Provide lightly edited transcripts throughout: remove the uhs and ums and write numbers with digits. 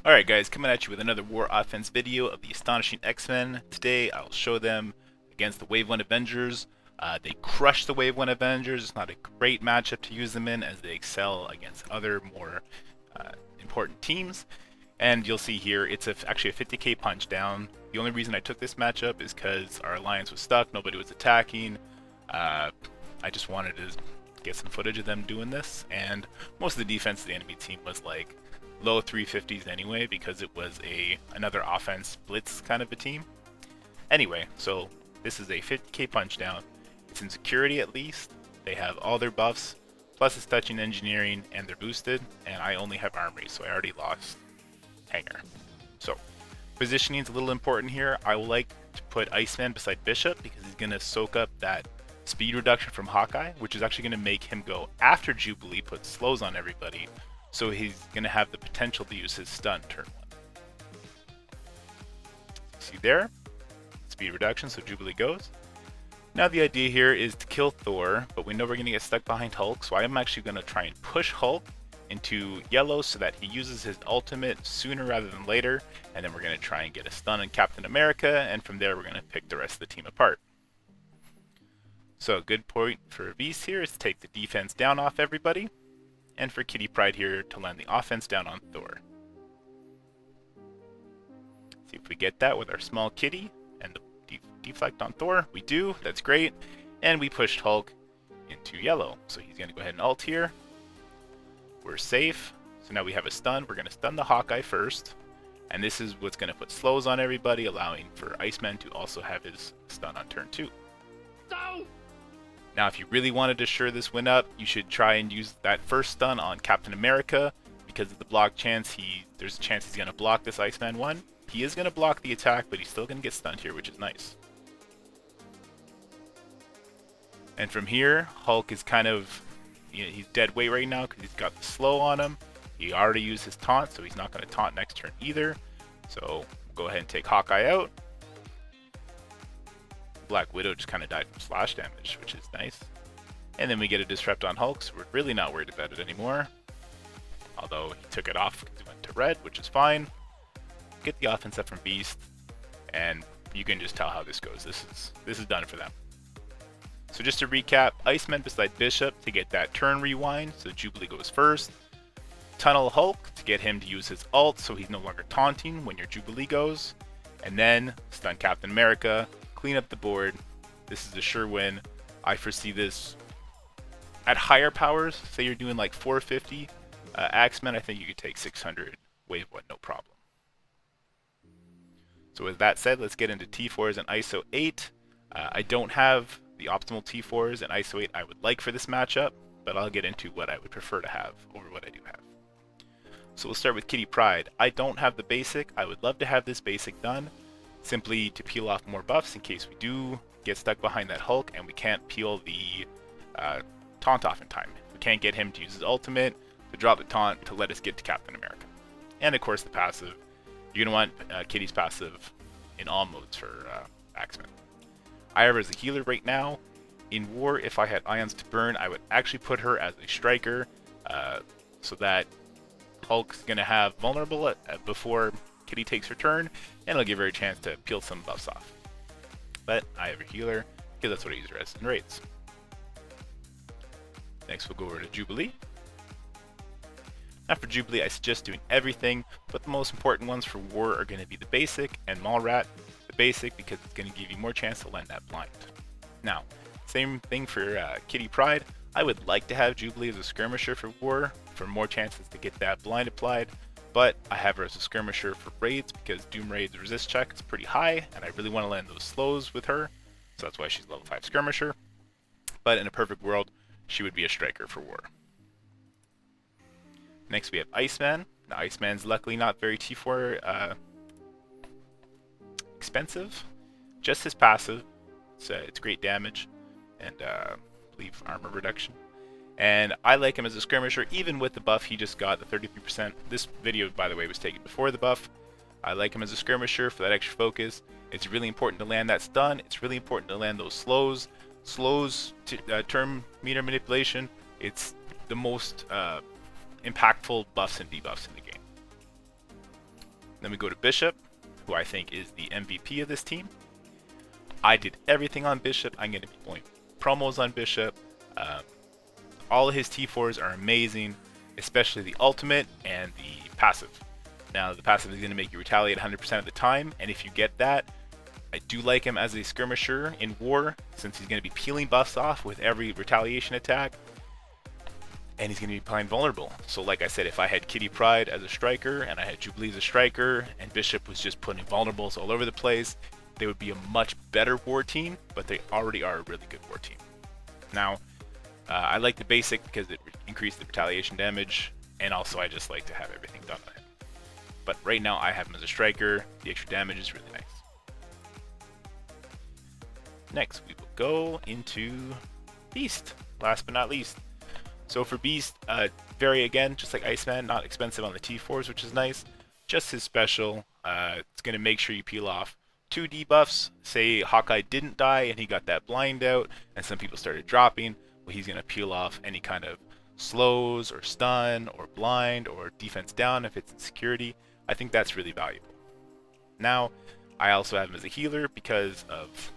Alright guys, coming at you with another War Offense video of the Astonishing X-Men. Today I'll show them against the Wave 1 Avengers. They crushed the Wave 1 Avengers. It's not a great matchup to use them in as they excel against other more important teams. And you'll see here, it's actually a 50k punch down. The only reason I took this matchup is because our alliance was stuck, nobody was attacking. I just wanted to get some footage of them doing this, and most of the defense of the enemy team was like low 350s anyway, because it was another offense blitz kind of a team. Anyway, so this is a 50k punch down. It's in security at least. They have all their buffs, plus it's touching engineering, and they're boosted, and I only have armory, so I already lost hanger. So positioning is a little important here. I would like to put Iceman beside Bishop because he's going to soak up that speed reduction from Hawkeye, which is actually going to make him go after Jubilee, put slows on everybody. So he's going to have the potential to use his stun turn 1. See there? Speed reduction, so Jubilee goes. Now the idea here is to kill Thor, but we know we're going to get stuck behind Hulk, so I'm actually going to try and push Hulk into yellow so that he uses his ultimate sooner rather than later, and then we're going to try and get a stun on Captain America, and from there we're going to pick the rest of the team apart. So a good point for Beast here is to take the defense down off everybody, and for Kitty Pryde here to land the offense down on Thor. See if we get that with our small kitty and the deflect on Thor. We do, that's great. And we pushed Hulk into yellow. So he's going to go ahead and ult here. We're safe. So now we have a stun. We're going to stun the Hawkeye first. And this is what's going to put slows on everybody, allowing for Iceman to also have his stun on turn 2. No! Now, if you really wanted to sure this win up, you should try and use that first stun on Captain America, because of the block chance, there's a chance he's going to block this Iceman 1. He is going to block the attack, but he's still going to get stunned here, which is nice. And from here, Hulk is kind of, he's dead weight right now because he's got the slow on him. He already used his taunt, so he's not going to taunt next turn either. So go ahead and take Hawkeye out. Black Widow just kind of died from slash damage, which is nice. And then we get a disrupt on Hulk, so we're really not worried about it anymore. Although he took it off because he went to red, which is fine. Get the offense up from Beast, and you can just tell how this goes. This is done for them. So just to recap, Iceman beside Bishop to get that turn rewind, so Jubilee goes first. Tunnel Hulk to get him to use his ult, so he's no longer taunting when your Jubilee goes. And then stun Captain America, clean up the board. This is a sure win. I foresee this at higher powers. Say you're doing like 450 Axemen, I think you could take 600 Wave 1, no problem. So with that said, let's get into T4s and ISO 8. I don't have the optimal T4s and ISO 8 I would like for this matchup, but I'll get into what I would prefer to have over what I do have. So we'll start with Kitty Pryde. I don't have the basic. I would love to have this basic done, simply to peel off more buffs in case we do get stuck behind that Hulk and we can't peel the taunt off in time. We can't get him to use his ultimate, to drop the taunt, to let us get to Captain America. And of course the passive. You're going to want Kitty's passive in all modes for Axemen. I have her as a healer right now. In War, if I had Ions to burn, I would actually put her as a striker, so that Hulk's going to have vulnerable before Kitty takes her turn, and it'll give her a chance to peel some buffs off. But I have a healer, because that's what I use her as in raids. Next we'll go over to Jubilee. Now for Jubilee, I suggest doing everything, but the most important ones for War are going to be the basic and Mallrat. The basic because it's going to give you more chance to land that blind. Now, same thing for Kitty Pryde. I would like to have Jubilee as a skirmisher for War, for more chances to get that blind applied, but I have her as a skirmisher for raids because Doom Raid's resist check is pretty high, and I really want to land those slows with her, so that's why she's level 5 skirmisher. But in a perfect world, she would be a striker for War. Next we have Iceman. Now Iceman's luckily not very T4 expensive. Just his passive. It's great damage and I believe armor reduction. And I like him as a skirmisher even with the buff he just got, the 33%. This video, by the way, was taken before the buff. I like him as a skirmisher for that extra focus. It's really important to land that stun. It's really important to land those slows. Slows, term meter manipulation. It's the most impactful buffs and debuffs in the game. Then we go to Bishop, who I think is the MVP of this team. I did everything on Bishop. I'm going to be going promos on Bishop. All of his T4s are amazing, especially the ultimate and the passive. Now, the passive is going to make you retaliate 100% of the time, and if you get that, I do like him as a skirmisher in war, since he's going to be peeling buffs off with every retaliation attack, and he's going to be playing vulnerable. So like I said, if I had Kitty Pryde as a striker, and I had Jubilee as a striker, and Bishop was just putting vulnerables all over the place, they would be a much better war team, but they already are a really good war team. Now, I like the basic because it increased the retaliation damage, and also I just like to have everything done on him. But right now I have him as a striker. The extra damage is really nice. Next, we will go into Beast, last but not least. So for Beast, again, just like Iceman, not expensive on the T4s, which is nice. Just his special, it's going to make sure you peel off 2 debuffs. Say Hawkeye didn't die and he got that blind out, and some people started dropping. Well, he's going to peel off any kind of slows or stun or blind or defense down if it's in security. I think that's really valuable. Now, I also have him as a healer because of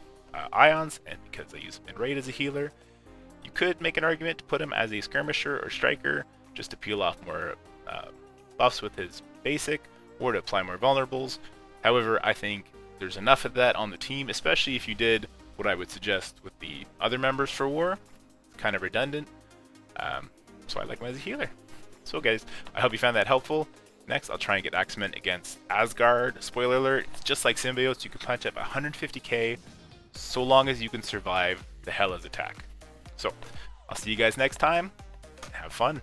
Ions and because I use him in raid as a healer. You could make an argument to put him as a skirmisher or striker just to peel off more buffs with his basic or to apply more vulnerables. However, I think there's enough of that on the team, especially if you did what I would suggest with the other members for war. Kind of redundant. So I like him as a healer. So guys, I hope you found that helpful. Next, I'll try and get Axeman against Asgard. Spoiler alert, it's just like Symbiotes. You can punch up 150k so long as you can survive the Hela's attack. So, I'll see you guys next time. Have fun.